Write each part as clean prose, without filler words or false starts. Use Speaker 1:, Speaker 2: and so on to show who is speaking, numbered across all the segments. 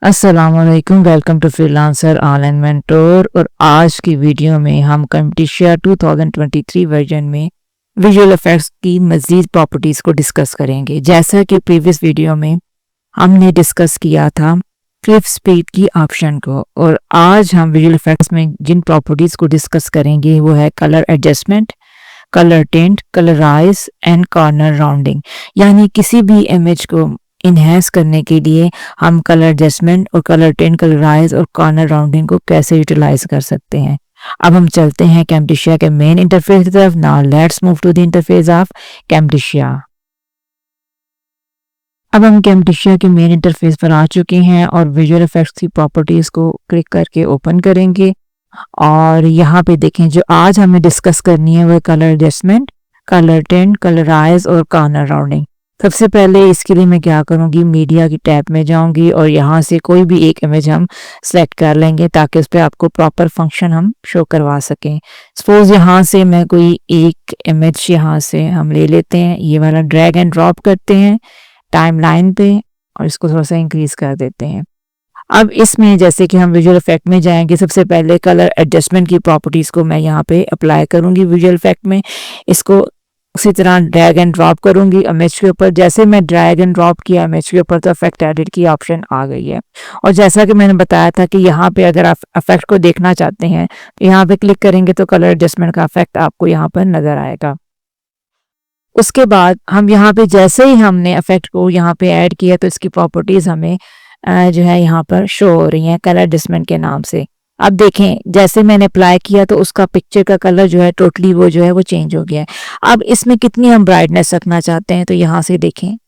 Speaker 1: अस्सलामुअलैकुम, welcome to freelancer online mentor. और आज की वीडियो में हम कैमटिशिया 2023 वर्जन में विजुअल इफेक्ट्स की मज़ीद प्रॉपर्टीज़ को डिस्कस करेंगे। जैसा कि प्रीवियस वीडियो में हमने डिस्कस किया था क्लिप स्पीड की ऑप्शन को, और आज हम विजुअल इफेक्ट्स में जिन प्रॉपर्टीज़ को डिस्कस करेंगे वो है colour adjustment, colour tint, colourise and corner rounding. यानी किसी भी इमेज को इन्हेंस करने के लिए हम कलर एडजस्टमेंट और कलर टिंट, कलराइज और कॉर्नर राउंडिंग को कैसे यूटिलाइज कर सकते हैं। अब हम चलते हैं कैमटिशिया के मेन इंटरफेस की तरफ। Now let's move to the interface of Camtasia. अब हम कैमटिशिया के मेन इंटरफेस पर आ चुके हैं और विजुअल इफेक्ट्स की प्रॉपर्टीज को क्लिक करके ओपन करेंगे। और यहाँ पे देखें, जो आज हमें डिस्कस करनी है वो colour adjustment, colour tint, colourise और कॉर्नर राउंडिंग। सबसे पहले इसके लिए मैं क्या करूँगी, मीडिया की टैब में जाऊँगी और यहाँ से कोई भी एक इमेज हम सेलेक्ट कर लेंगे ताकि उस पर आपको प्रॉपर फंक्शन हम शो करवा सकें। सपोज यहाँ से मैं कोई एक इमेज यहाँ से हम ले लेते हैं, ये वाला ड्रैग एंड ड्रॉप करते हैं टाइमलाइन पे और इसको थोड़ा सा इंक्रीज कर देते हैं। अब इसमें जैसे कि हम विजुअल इफेक्ट में जाएंगे, सबसे पहले कलर एडजस्टमेंट की प्रॉपर्टीज को मैं यहाँ पे अप्लाई करूँगी विजुअल इफेक्ट में। इसको उसी तरह ड्रैग एंड ड्रॉप करूंगी इमेज के ऊपर। जैसे मैं ड्रैग एंड ड्रॉप किया इमेज के ऊपर तो इफेक्ट एडिट की ऑप्शन आ गई है। और जैसा कि मैंने बताया था कि यहाँ पे अगर आप इफेक्ट को देखना चाहते हैं तो यहाँ पे क्लिक करेंगे तो कलर एडजस्टमेंट का इफेक्ट आपको यहाँ पर नजर आएगा। उसके बाद हम यहाँ पे जैसे ही हमने इफेक्ट को यहाँ पे ऐड किया तो इसकी प्रॉपर्टीज हमें जो है यहाँ पर शो हो रही हैं कलर एडजस्टमेंट के नाम से। अब देखें, जैसे मैंने अप्लाई किया तो उसका पिक्चर का कलर जो है टोटली वो जो है वो चेंज हो गया है। अब इसमें कितनी हम ब्राइटनेस रखना चाहते हैं तो यहाँ से देखें,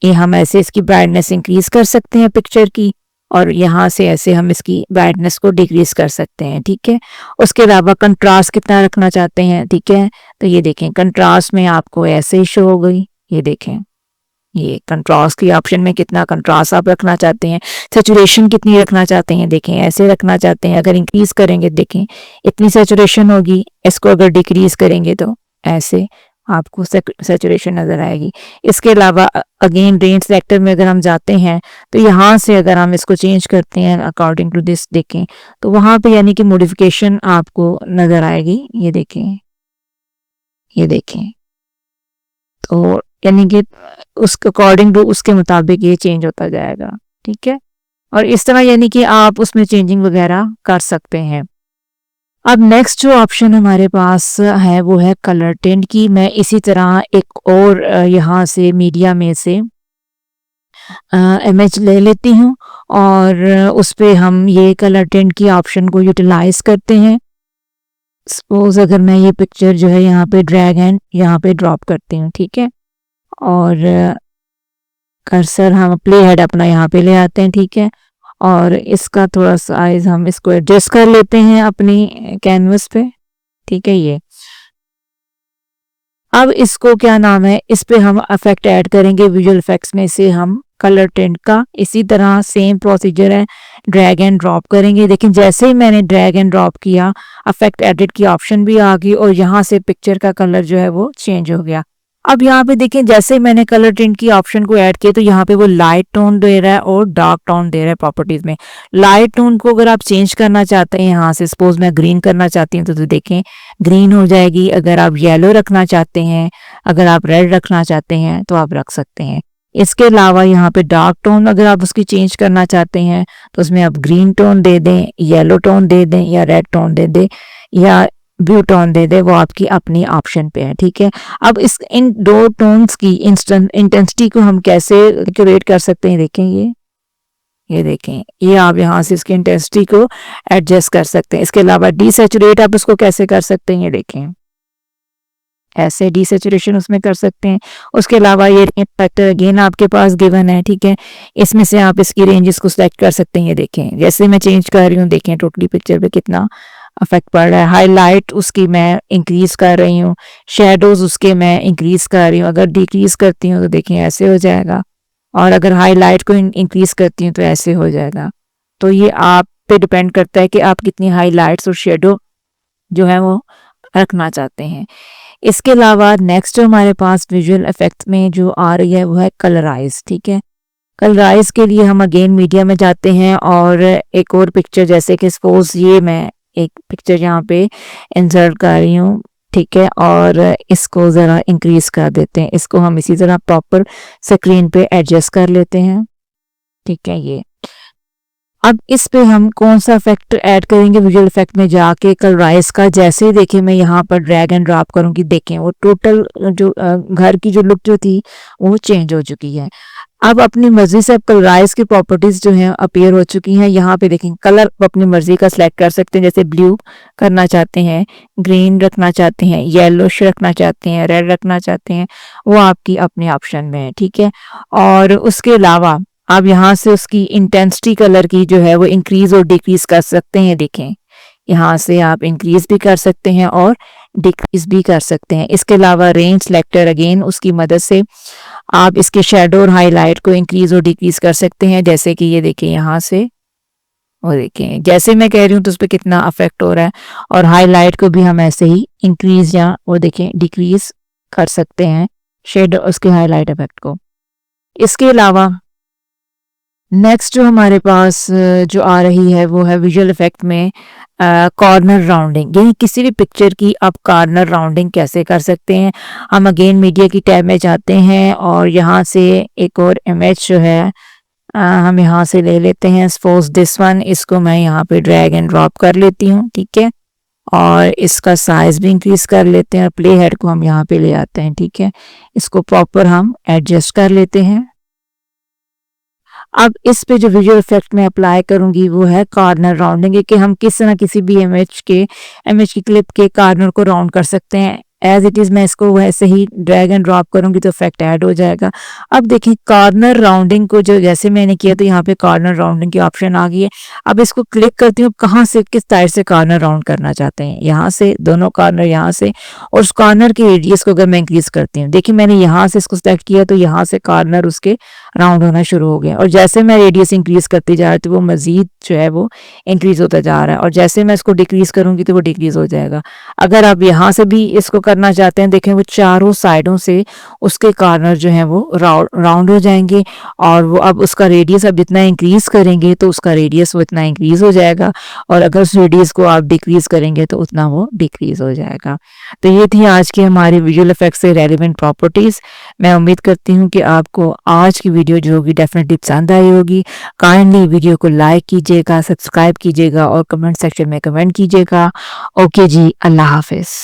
Speaker 1: ये हम ऐसे इसकी ब्राइटनेस इंक्रीज कर सकते हैं पिक्चर की, और यहाँ से ऐसे हम इसकी ब्राइटनेस को डिक्रीज कर सकते हैं। ठीक है, उसके अलावा कंट्रास्ट कितना रखना चाहते हैं, ठीक है, तो ये देखें कंट्रास्ट में आपको ऐसे ही शो हो गई। ये देखें, ये कंट्रास्ट की ऑप्शन में कितना कंट्रास्ट आप रखना चाहते हैं, सैचुरेशन कितनी रखना चाहते हैं, देखें ऐसे रखना चाहते हैं। अगर इंक्रीज करेंगे देखें इतनी सैचुरेशन होगी, इसको अगर डिक्रीज करेंगे तो ऐसे आपको सैचुरेशन नजर आएगी। इसके अलावा अगेन रेंज सेलेक्टर में अगर हम जाते हैं तो यहाँ से अगर हम इसको चेंज करते हैं अकॉर्डिंग टू दिस, देखें तो वहां पे यानी कि मॉडिफिकेशन आपको नजर आएगी। ये देखें, ये देखें, तो यानी कि उसके अकॉर्डिंग टू उसके मुताबिक ये चेंज होता जाएगा। ठीक है, और इस तरह यानी कि आप उसमें चेंजिंग वगैरह कर सकते हैं। अब नेक्स्ट जो ऑप्शन हमारे पास है वो है कलर टिंट की। मैं इसी तरह एक और यहाँ से मीडिया में से इमेज ले लेती हूँ और उस पे हम ये कलर टिंट की ऑप्शन को यूटिलाइज करते हैं। सपोज अगर मैं ये पिक्चर जो है यहाँ पे ड्रैग एंड यहाँ पे ड्रॉप करती हूँ, ठीक है, और कर्सर हम प्ले हेड अपना यहाँ पे ले आते हैं। ठीक है, और इसका थोड़ा साइज हम इसको एडजस्ट कर लेते हैं अपनी कैनवस पे। ठीक है, ये अब इसको क्या नाम है, इस पे हम इफेक्ट ऐड करेंगे विजुअल इफेक्ट्स में से हम कलर टिंट का। इसी तरह सेम प्रोसीजर है, ड्रैग एंड ड्रॉप करेंगे। लेकिन जैसे ही मैंने ड्रैग एंड ड्रॉप किया इफेक्ट एडिट की ऑप्शन भी आ गई और यहाँ से पिक्चर का कलर जो है वो चेंज हो गया। अब यहाँ पे देखें, जैसे मैंने कलर टिंट की ऑप्शन को ऐड किया तो यहाँ पे वो लाइट टोन दे रहा है और डार्क टोन दे रहा है। प्रॉपर्टीज में लाइट टोन को अगर आप चेंज करना चाहते हैं, यहाँ से सपोज मैं ग्रीन करना चाहती हूँ तो देखें ग्रीन हो जाएगी। अगर आप येलो रखना चाहते हैं, अगर आप रेड रखना चाहते हैं तो आप रख सकते हैं। इसके अलावा यहाँ पे डार्क टोन अगर आप उसकी चेंज करना चाहते हैं तो उसमें आप ग्रीन टोन दे दें, येलो टोन दे दें या रेड टोन दे दें या ब्लू टोन दे दे, वो आपकी अपनी ऑप्शन पे है। ठीक है, अब इस इन दो टोन्स की इंटेंसिटी को हम कैसे क्यूरेट कर सकते हैं, देखें ये देखें, ये आप यहाँ से इसकी इंटेंसिटी को एडजस्ट कर सकते हैं। इसके अलावा डीसैचुरेट आप इसको कैसे कर सकते हैं, ये देखें ऐसे डीसैचुरेशन उसमें कर सकते हैं। उसके अलावा ये फैक्टर अगेन आपके पास गिवन है। ठीक है, इसमें से आप इसकी रेंजेस को सिलेक्ट कर सकते हैं। ये देखें जैसे मैं चेंज कर रही हूँ, देखें टोटली पिक्चर पे कितना इफेक्ट पड़ रहा है। हाईलाइट उसकी मैं इंक्रीज कर रही हूँ, शेडोज उसके मैं इंक्रीज कर रही हूँ। अगर डिक्रीज करती हूँ तो देखें ऐसे हो जाएगा, और अगर हाईलाइट को इंक्रीज करती हूँ तो ऐसे हो जाएगा। तो ये आप पे डिपेंड करता है कि आप कितनी हाईलाइट्स और शेडो जो है वो रखना चाहते हैं। इसके अलावा नेक्स्ट जो हमारे पास विजुअल इफेक्ट्स में जो आ रही है वो है कलराइज। ठीक है, कलराइज के लिए हम अगेन मीडिया में जाते हैं और एक और पिक्चर, जैसे कि सपोज ये मैं एक पिक्चर यहाँ पे इंसर्ट कर रही हूँ, ठीक है, और इसको ज़रा इंक्रीज कर देते हैं। इसको हम इसी तरह प्रॉपर स्क्रीन पे एडजस्ट कर लेते हैं, ठीक है। ये अब इस पे हम कौन सा इफेक्ट ऐड करेंगे विजुअल इफेक्ट में जाके, कलराइज का। जैसे ही देखिए मैं यहाँ पर ड्रैग एंड ड्रॉप करूंगी, देखें वो टोटल जो घर की जो लुक जो थी वो चेंज हो चुकी है। अब अपनी मर्जी से अब कलराइज की प्रॉपर्टीज जो हैं अपीयर हो चुकी हैं। यहाँ पे देखें कलर अपनी मर्जी का सिलेक्ट कर सकते हैं, जैसे ब्लू करना चाहते हैं, ग्रीन रखना चाहते हैं, येलोश रखना चाहते हैं, रेड रखना चाहते हैं, वो आपकी अपने ऑप्शन में है, ठीक है। और उसके अलावा आप यहाँ से उसकी इंटेंसिटी कलर की जो है वो इंक्रीज और डिक्रीज कर सकते हैं। देखें यहाँ से आप इंक्रीज भी कर सकते हैं और डिक्रीज भी कर सकते हैं। इसके अलावा रेंज सेलेक्टर अगेन उसकी मदद से आप इसके शेडो और हाईलाइट को इंक्रीज और डिक्रीज कर सकते हैं। जैसे कि ये देखें यहाँ से, वो देखें जैसे मैं कह रही हूँ तो उस पर कितना अफेक्ट हो रहा है। और हाईलाइट को भी हम ऐसे ही इंक्रीज या वो देखें डिक्रीज कर सकते हैं, शेडो उसके हाईलाइट इफेक्ट को। इसके अलावा नेक्स्ट जो हमारे पास जो आ रही है वो है विजुअल इफेक्ट में कॉर्नर राउंडिंग, यानी किसी भी पिक्चर की आप कॉर्नर राउंडिंग कैसे कर सकते हैं। हम अगेन मीडिया की टैब में जाते हैं और यहाँ से एक और इमेज जो है हम यहाँ से ले लेते हैं, सपोज दिस वन। इसको मैं यहाँ पे ड्रैग एंड ड्रॉप कर लेती हूँ, ठीक है, और इसका साइज भी इंक्रीज कर लेते हैं और प्ले हेड को हम यहाँ पे ले आते हैं, ठीक है। इसको प्रॉपर हम एडजस्ट कर लेते हैं। अब इस पे जो विजुअल इफेक्ट में अप्लाई करूंगी वो है कॉर्नर राउंडिंग, कि हम किस तरह किसी भी इमेज की क्लिप के कॉर्नर को राउंड कर सकते हैं। एज इट इज मैं इसको वैसे ही ड्रैग एंड ड्रॉप करूंगी तो इफेक्ट ऐड हो जाएगा। अब देखिए कॉर्नर राउंडिंग को जो जैसे मैंने किया तो यहाँ पे कॉर्नर राउंडिंग की ऑप्शन आ गई है। अब इसको क्लिक करती हूँ, कहाँ से किस साइड से कॉर्नर राउंड करना चाहते हैं, यहाँ से दोनों कॉर्नर यहाँ से, और उस कॉर्नर की रेडियस को अगर मैं इंक्रीज करती हूँ, देखिए मैंने यहाँ से इसको सेलेक्ट किया तो यहाँ से कॉर्नर उसके राउंड होना शुरू हो गया। और जैसे मैं रेडियस इंक्रीज करती जा रही तो वो मजीद जो है वो इंक्रीज होता जा रहा है, और जैसे मैं इसको डिक्रीज करूंगी तो वो डिक्रीज हो जाएगा। अगर आप यहाँ से भी इसको करना चाहते हैं, देखें वो चारों साइडों से उसके कॉर्नर जो है वो राउंड हो जाएंगे, और वो अब उसका रेडियस अब जितना इंक्रीज करेंगे तो उसका रेडियस वो इतना इंक्रीज हो जाएगा, और अगर उस रेडियस को आप डिक्रीज करेंगे तो उतना वो डिक्रीज हो जाएगा। तो ये थी आज की हमारी विजुअल इफेक्ट्स से रेलिवेंट प्रॉपर्टीज। मैं उम्मीद करती हूँ कि आपको आज की वीडियो जो होगी डेफिनेटली पसंद आई होगी। काइंडली वीडियो को लाइक कीजिएगा, सब्सक्राइब कीजिएगा और कमेंट सेक्शन में कमेंट कीजिएगा। ओके जी, अल्लाह हाफिज।